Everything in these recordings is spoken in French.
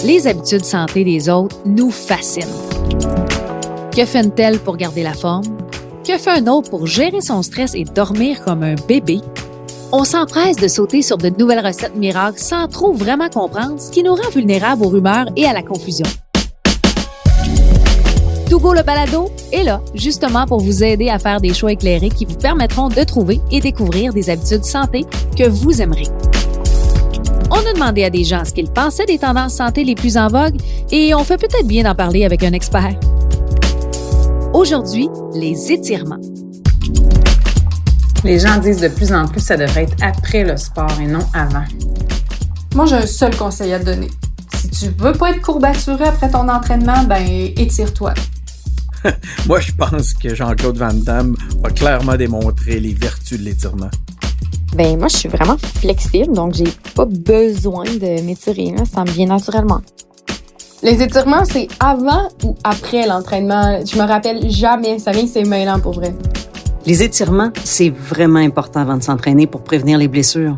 Les habitudes santé des autres nous fascinent. Que fait une telle pour garder la forme? Que fait un autre pour gérer son stress et dormir comme un bébé? On s'empresse de sauter sur de nouvelles recettes miracles sans trop vraiment comprendre, ce qui nous rend vulnérables aux rumeurs et à la confusion. Togo le balado est là, justement pour vous aider à faire des choix éclairés qui vous permettront de trouver et découvrir des habitudes santé que vous aimerez. On a demandé à des gens ce qu'ils pensaient des tendances santé les plus en vogue et on fait peut-être bien d'en parler avec un expert. Aujourd'hui, les étirements. Les gens disent de plus en plus que ça devrait être après le sport et non avant. Moi, j'ai un seul conseil à te donner. Si tu veux pas être courbaturé après ton entraînement, ben étire-toi. Moi, je pense que Jean-Claude Van Damme a clairement démontré les vertus de l'étirement. Ben moi, je suis vraiment flexible, donc j'ai pas besoin de m'étirer, là. Ça me vient naturellement. Les étirements, c'est avant ou après l'entraînement. Je me rappelle jamais. Ça vient que c'est mêlant pour vrai. Les étirements, c'est vraiment important avant de s'entraîner pour prévenir les blessures.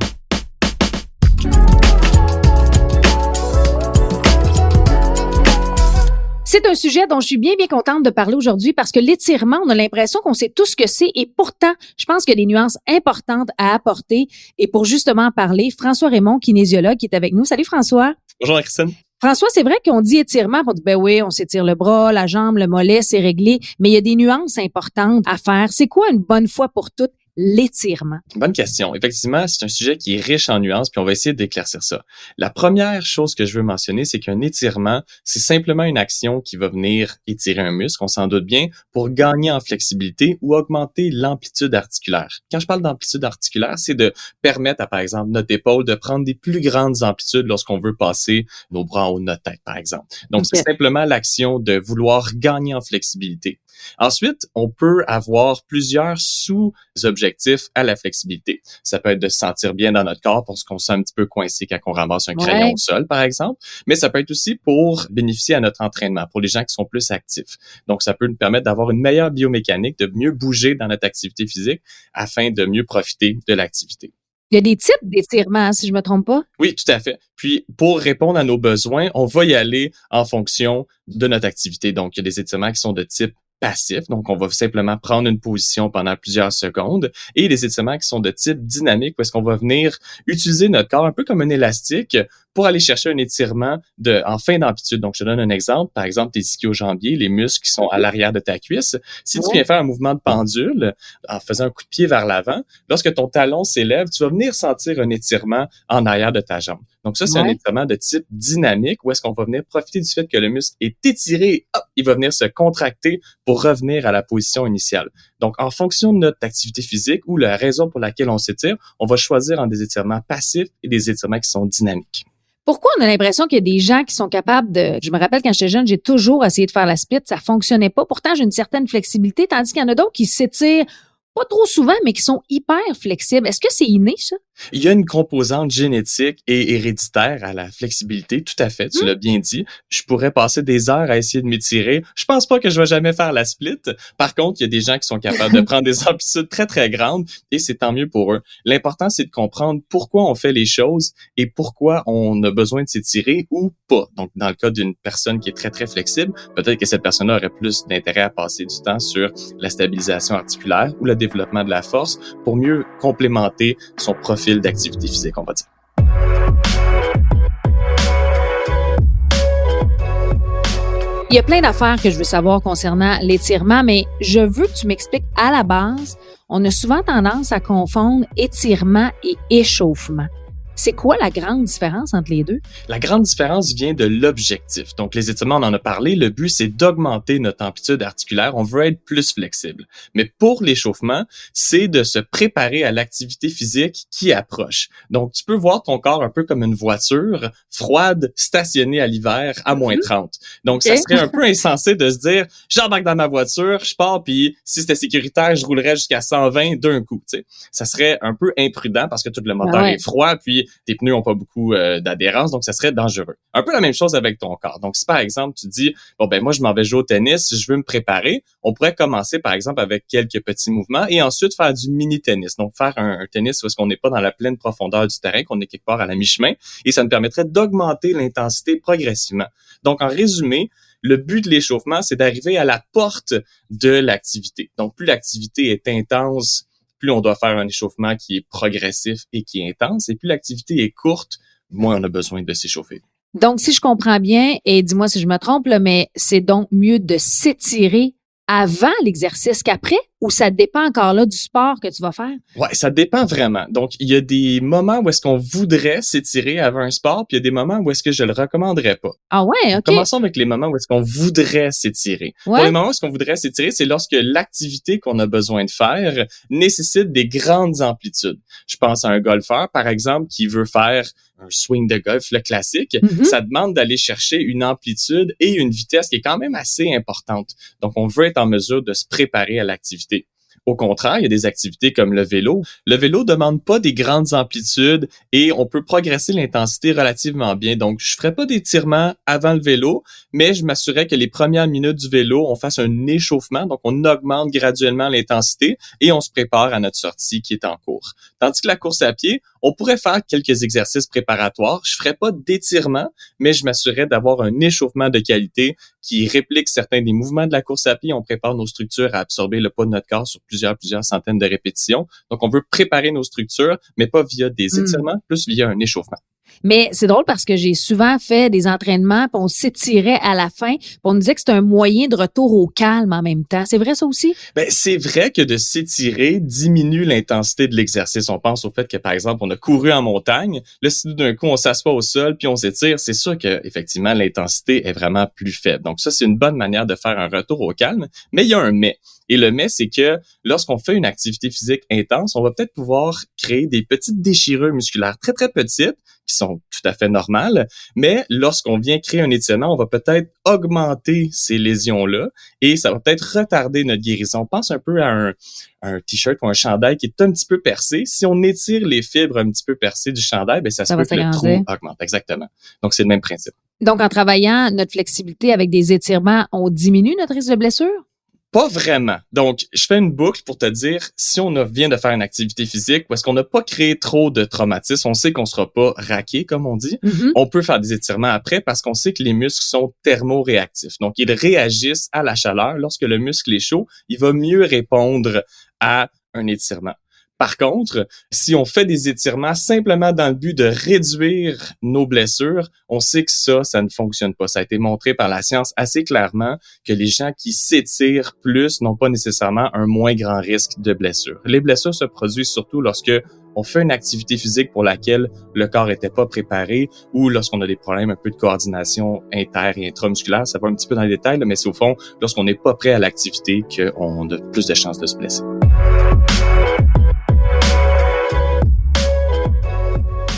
C'est un sujet dont je suis bien contente de parler aujourd'hui parce que l'étirement, on a l'impression qu'on sait tout ce que c'est et pourtant, je pense qu'il y a des nuances importantes à apporter. Et pour justement en parler, François Raymond, kinésiologue, qui est avec nous. Salut François. Bonjour Christine. François, c'est vrai qu'on dit étirement, on dit ben oui, on s'étire le bras, la jambe, le mollet, c'est réglé, mais il y a des nuances importantes à faire. C'est quoi une bonne fois pour toutes l'étirement? Bonne question. Effectivement, c'est un sujet qui est riche en nuances, puis on va essayer d'éclaircir ça. La première chose que je veux mentionner, c'est qu'un étirement, c'est simplement une action qui va venir étirer un muscle, on s'en doute bien, pour gagner en flexibilité ou augmenter l'amplitude articulaire. Quand je parle d'amplitude articulaire, c'est de permettre à, par exemple, notre épaule de prendre des plus grandes amplitudes lorsqu'on veut passer nos bras en haut de notre tête, par exemple. Donc, c'est simplement l'action de vouloir gagner en flexibilité. Ensuite, on peut avoir plusieurs sous-objectifs à la flexibilité. Ça peut être de se sentir bien dans notre corps parce qu'on se sent un petit peu coincé quand on ramasse un crayon au sol, par exemple. Mais ça peut être aussi pour bénéficier à notre entraînement, pour les gens qui sont plus actifs. Donc, ça peut nous permettre d'avoir une meilleure biomécanique, de mieux bouger dans notre activité physique afin de mieux profiter de l'activité. Il y a des types d'étirements, si je me trompe pas. Oui, tout à fait. Puis, pour répondre à nos besoins, on va y aller en fonction de notre activité. Donc, il y a des étirements qui sont de type passif, donc on va simplement prendre une position pendant plusieurs secondes, et des étirements qui sont de type dynamique, où est-ce qu'on va venir utiliser notre corps un peu comme un élastique pour aller chercher un étirement en fin d'amplitude. Donc, je te donne un exemple. Par exemple, tes ischio-jambiers, les muscles qui sont à l'arrière de ta cuisse. Si tu viens faire un mouvement de pendule en faisant un coup de pied vers l'avant, lorsque ton talon s'élève, tu vas venir sentir un étirement en arrière de ta jambe. Donc, ça, c'est un étirement de type dynamique où est-ce qu'on va venir profiter du fait que le muscle est étiré et hop, il va venir se contracter pour revenir à la position initiale. Donc, en fonction de notre activité physique ou la raison pour laquelle on s'étire, on va choisir entre des étirements passifs et des étirements qui sont dynamiques. Pourquoi on a l'impression qu'il y a des gens qui sont capables de... Je me rappelle quand j'étais jeune, j'ai toujours essayé de faire la split, ça fonctionnait pas. Pourtant, j'ai une certaine flexibilité, tandis qu'il y en a d'autres qui s'étirent pas trop souvent, mais qui sont hyper flexibles. Est-ce que c'est inné, ça? Il y a une composante génétique et héréditaire à la flexibilité, tout à fait, tu l'as bien dit. Je pourrais passer des heures à essayer de m'étirer. Je pense pas que je vais jamais faire la split. Par contre, il y a des gens qui sont capables de prendre des amplitudes très, très grandes et c'est tant mieux pour eux. L'important, c'est de comprendre pourquoi on fait les choses et pourquoi on a besoin de s'étirer ou pas. Donc, dans le cas d'une personne qui est très, très flexible, peut-être que cette personne-là aurait plus d'intérêt à passer du temps sur la stabilisation articulaire ou le développement de la force pour mieux complémenter son profil d'activité physique, on va dire. Il y a plein d'affaires que je veux savoir concernant l'étirement, mais je veux que tu m'expliques à la base, on a souvent tendance à confondre étirement et échauffement. C'est quoi la grande différence entre les deux? La grande différence vient de l'objectif. Donc, les étirements, on en a parlé. Le but, c'est d'augmenter notre amplitude articulaire. On veut être plus flexible. Mais pour l'échauffement, c'est de se préparer à l'activité physique qui approche. Donc, tu peux voir ton corps un peu comme une voiture froide stationnée à l'hiver à moins 30. Donc, ça serait un peu insensé de se dire, j'embarque dans ma voiture, je pars, puis si c'était sécuritaire, je roulerais jusqu'à 120 d'un coup. Tu sais. Ça serait un peu imprudent parce que tout le moteur est froid, puis puis tes pneus ont pas beaucoup d'adhérence, donc ça serait dangereux. Un peu la même chose avec ton corps. Donc, si par exemple, tu dis, bon, ben moi, je m'en vais jouer au tennis, si je veux me préparer, on pourrait commencer par exemple avec quelques petits mouvements et ensuite faire du mini-tennis. Donc, faire un tennis où est-ce qu'on n'est pas dans la pleine profondeur du terrain, qu'on est quelque part à la mi-chemin, et ça nous permettrait d'augmenter l'intensité progressivement. Donc, en résumé, le but de l'échauffement, c'est d'arriver à la porte de l'activité. Donc, plus l'activité est intense, plus on doit faire un échauffement qui est progressif et qui est intense, et plus l'activité est courte, moins on a besoin de s'échauffer. Donc, si je comprends bien, et dis-moi si je me trompe, là, mais c'est donc mieux de s'étirer avant l'exercice qu'après, ou ça dépend encore là du sport que tu vas faire? Ouais, ça dépend vraiment. Donc, il y a des moments où est-ce qu'on voudrait s'étirer avant un sport, puis il y a des moments où est-ce que je le recommanderais pas. Ah ouais, OK. Commençons avec les moments où est-ce qu'on voudrait s'étirer. Ouais. Pour les moments où est-ce qu'on voudrait s'étirer, c'est lorsque l'activité qu'on a besoin de faire nécessite des grandes amplitudes. Je pense à un golfeur, par exemple, qui veut faire un swing de golf, le classique. Mhm. Ça demande d'aller chercher une amplitude et une vitesse qui est quand même assez importante. Donc, on veut être en mesure de se préparer à l'activité. Au contraire, il y a des activités comme le vélo. Le vélo demande pas des grandes amplitudes et on peut progresser l'intensité relativement bien. Donc, je ferais pas d'étirement avant le vélo, mais je m'assurerais que les premières minutes du vélo, on fasse un échauffement. Donc, on augmente graduellement l'intensité et on se prépare à notre sortie qui est en cours. Tandis que la course à pied, on pourrait faire quelques exercices préparatoires. Je ferais pas d'étirement, mais je m'assurerais d'avoir un échauffement de qualité qui réplique certains des mouvements de la course à pied. On prépare nos structures à absorber le poids de notre corps sur plusieurs centaines de répétitions. Donc, on veut préparer nos structures, mais pas via des étirements, plus via un échauffement. Mais c'est drôle parce que j'ai souvent fait des entraînements, puis on s'étirait à la fin, puis on nous disait que c'était un moyen de retour au calme en même temps. C'est vrai ça aussi? Ben, c'est vrai que de s'étirer diminue l'intensité de l'exercice. On pense au fait que, par exemple, on a couru en montagne. Là, si d'un coup, on s'assoit au sol puis on s'étire, c'est sûr que, effectivement, l'intensité est vraiment plus faible. Donc, ça, c'est une bonne manière de faire un retour au calme. Mais il y a un mais. Et le mais, c'est que lorsqu'on fait une activité physique intense, on va peut-être pouvoir créer des petites déchirures musculaires très, très petites, qui sont tout à fait normales. Mais lorsqu'on vient créer un étirement, on va peut-être augmenter ces lésions-là et ça va peut-être retarder notre guérison. Pense un peu à un t-shirt ou un chandail qui est un petit peu percé. Si on étire les fibres un petit peu percées du chandail, ben ça se peut que le trou augmente. Exactement. Donc, c'est le même principe. Donc, en travaillant notre flexibilité avec des étirements, on diminue notre risque de blessure? Pas vraiment. Donc, je fais une boucle pour te dire, si on vient de faire une activité physique où est-ce qu'on n'a pas créé trop de traumatisme, on sait qu'on sera pas raqué, comme on dit, on peut faire des étirements après parce qu'on sait que les muscles sont thermoréactifs. Donc, ils réagissent à la chaleur. Lorsque le muscle est chaud, il va mieux répondre à un étirement. Par contre, si on fait des étirements simplement dans le but de réduire nos blessures, on sait que ça ne fonctionne pas. Ça a été montré par la science assez clairement que les gens qui s'étirent plus n'ont pas nécessairement un moins grand risque de blessure. Les blessures se produisent surtout lorsque on fait une activité physique pour laquelle le corps n'était pas préparé ou lorsqu'on a des problèmes un peu de coordination inter- et intramusculaire. Ça va un petit peu dans les détails, mais c'est au fond, lorsqu'on n'est pas prêt à l'activité qu'on a plus de chances de se blesser.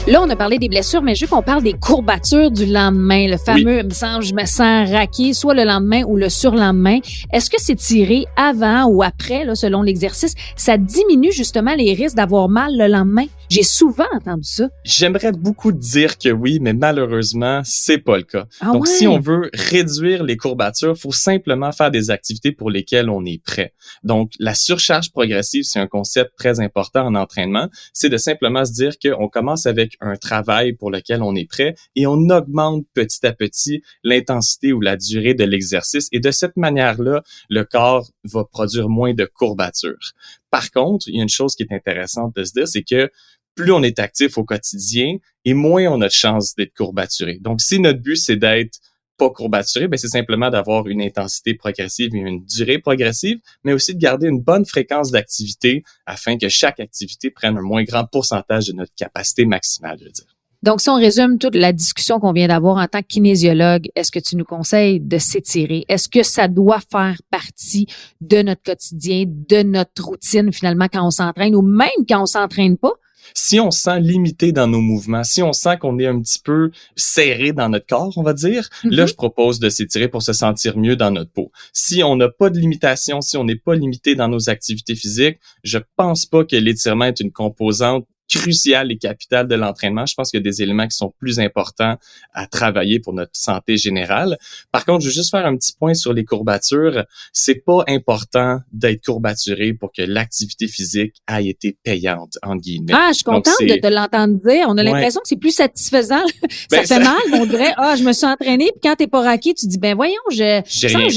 Là, on a parlé des blessures, mais je veux qu'on parle des courbatures du lendemain. Le fameux, je me sens raqué, soit le lendemain ou le surlendemain. Est-ce que c'est tiré avant ou après, là, selon l'exercice? Ça diminue justement les risques d'avoir mal le lendemain? J'ai souvent entendu ça. J'aimerais beaucoup dire que oui, mais malheureusement, c'est pas le cas. Donc, si on veut réduire les courbatures, faut simplement faire des activités pour lesquelles on est prêt. Donc, la surcharge progressive, c'est un concept très important en entraînement. C'est de simplement se dire qu'on commence avec un travail pour lequel on est prêt et on augmente petit à petit l'intensité ou la durée de l'exercice. Et de cette manière-là, le corps va produire moins de courbatures. Par contre, il y a une chose qui est intéressante de se dire, c'est que plus on est actif au quotidien et moins on a de chances d'être courbaturé. Donc, si notre but, c'est d'être pas courbaturé, ben c'est simplement d'avoir une intensité progressive et une durée progressive, mais aussi de garder une bonne fréquence d'activité afin que chaque activité prenne un moins grand pourcentage de notre capacité maximale, je veux dire. Donc, si on résume toute la discussion qu'on vient d'avoir en tant que kinésiologue, est-ce que tu nous conseilles de s'étirer? Est-ce que ça doit faire partie de notre quotidien, de notre routine finalement quand on s'entraîne ou même quand on s'entraîne pas? Si on se sent limité dans nos mouvements, si on sent qu'on est un petit peu serré dans notre corps, on va dire, là, je propose de s'étirer pour se sentir mieux dans notre peau. Si on n'a pas de limitation, si on n'est pas limité dans nos activités physiques, je pense pas que l'étirement est une composante crucial et capital de l'entraînement. Je pense qu'il y a des éléments qui sont plus importants à travailler pour notre santé générale. Par contre, je veux juste faire un petit point sur les courbatures. C'est pas important d'être courbaturé pour que l'activité physique ait été payante, entre guillemets. Ah, je suis contente de te l'entendre dire. On a l'impression que c'est plus satisfaisant. Ça fait mal, mais on dirait, je me suis entraîné, puis quand t'es pas raqué, tu dis, ben voyons, j'ai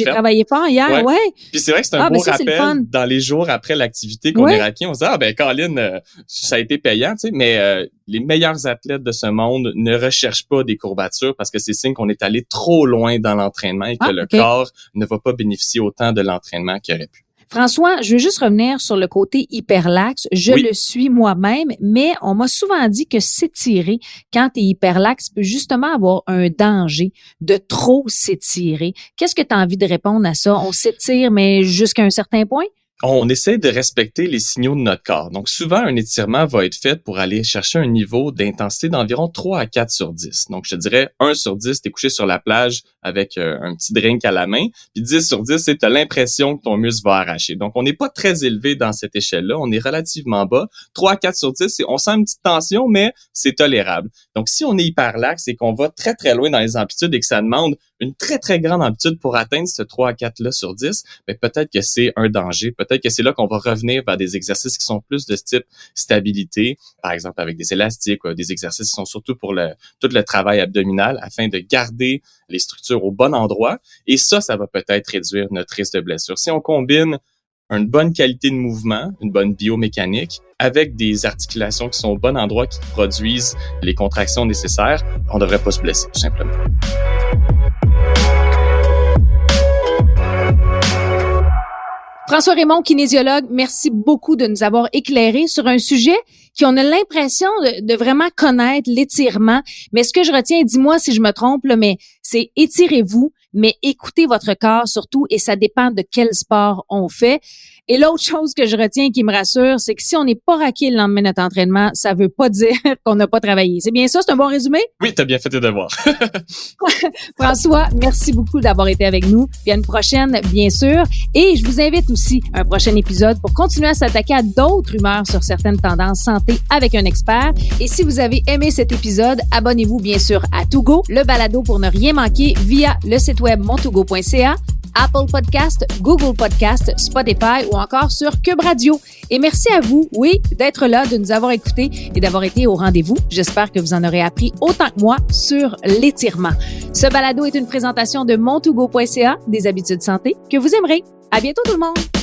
travaillé fort hier, ouais. Puis c'est vrai que c'est un beau rappel dans les jours après l'activité qu'on est raqué. On se dit, Colin, ça a été payant. Mais les meilleurs athlètes de ce monde ne recherchent pas des courbatures parce que c'est signe qu'on est allé trop loin dans l'entraînement et que le corps ne va pas bénéficier autant de l'entraînement qu'il aurait pu. François, je veux juste revenir sur le côté hyperlaxe. Je le suis moi-même, mais on m'a souvent dit que s'étirer quand tu es hyperlaxe peut justement avoir un danger de trop s'étirer. Qu'est-ce que tu as envie de répondre à ça? On s'étire, mais jusqu'à un certain point? On essaie de respecter les signaux de notre corps. Donc, souvent, un étirement va être fait pour aller chercher un niveau d'intensité d'environ 3 à 4 sur 10. Donc, je te dirais 1 sur 10, t'es couché sur la plage avec un petit drink à la main. Puis 10 sur 10, c'est t'as l'impression que ton muscle va arracher. Donc, on n'est pas très élevé dans cette échelle-là. On est relativement bas. 3 à 4 sur 10, on sent une petite tension, mais c'est tolérable. Donc, si on est hyperlaxe et qu'on va très, très loin dans les amplitudes et que ça demande une très, très grande amplitude pour atteindre ce 3 à 4-là sur 10, mais peut-être que c'est un danger. Peut-être que c'est là qu'on va revenir vers des exercices qui sont plus de ce type stabilité, par exemple avec des élastiques ou des exercices qui sont surtout pour tout le travail abdominal afin de garder les structures au bon endroit. Et ça va peut-être réduire notre risque de blessure. Si on combine une bonne qualité de mouvement, une bonne biomécanique, avec des articulations qui sont au bon endroit, qui produisent les contractions nécessaires, on ne devrait pas se blesser, tout simplement. François Raymond, kinésiologue, merci beaucoup de nous avoir éclairé sur un sujet qu'on a l'impression de vraiment connaître, l'étirement. Mais ce que je retiens, dis-moi si je me trompe, là, mais c'est étirez-vous, mais écoutez votre corps surtout, et ça dépend de quel sport on fait. Et l'autre chose que je retiens qui me rassure, c'est que si on n'est pas raqué le lendemain de notre entraînement, ça veut pas dire qu'on n'a pas travaillé. C'est bien ça? C'est un bon résumé? Oui, t'as bien fait tes devoirs. François, merci beaucoup d'avoir été avec nous. Puis à une prochaine, bien sûr. Et je vous invite aussi à un prochain épisode pour continuer à s'attaquer à d'autres rumeurs sur certaines tendances santé avec un expert. Et si vous avez aimé cet épisode, abonnez-vous bien sûr à Togo, le balado pour ne rien manquer via le site web montougo.ca, Apple Podcast, Google Podcast, Spotify ou encore sur Cube Radio. Et merci à vous, d'être là, de nous avoir écoutés et d'avoir été au rendez-vous. J'espère que vous en aurez appris autant que moi sur l'étirement. Ce balado est une présentation de montougo.ca, des habitudes santé que vous aimerez. À bientôt tout le monde!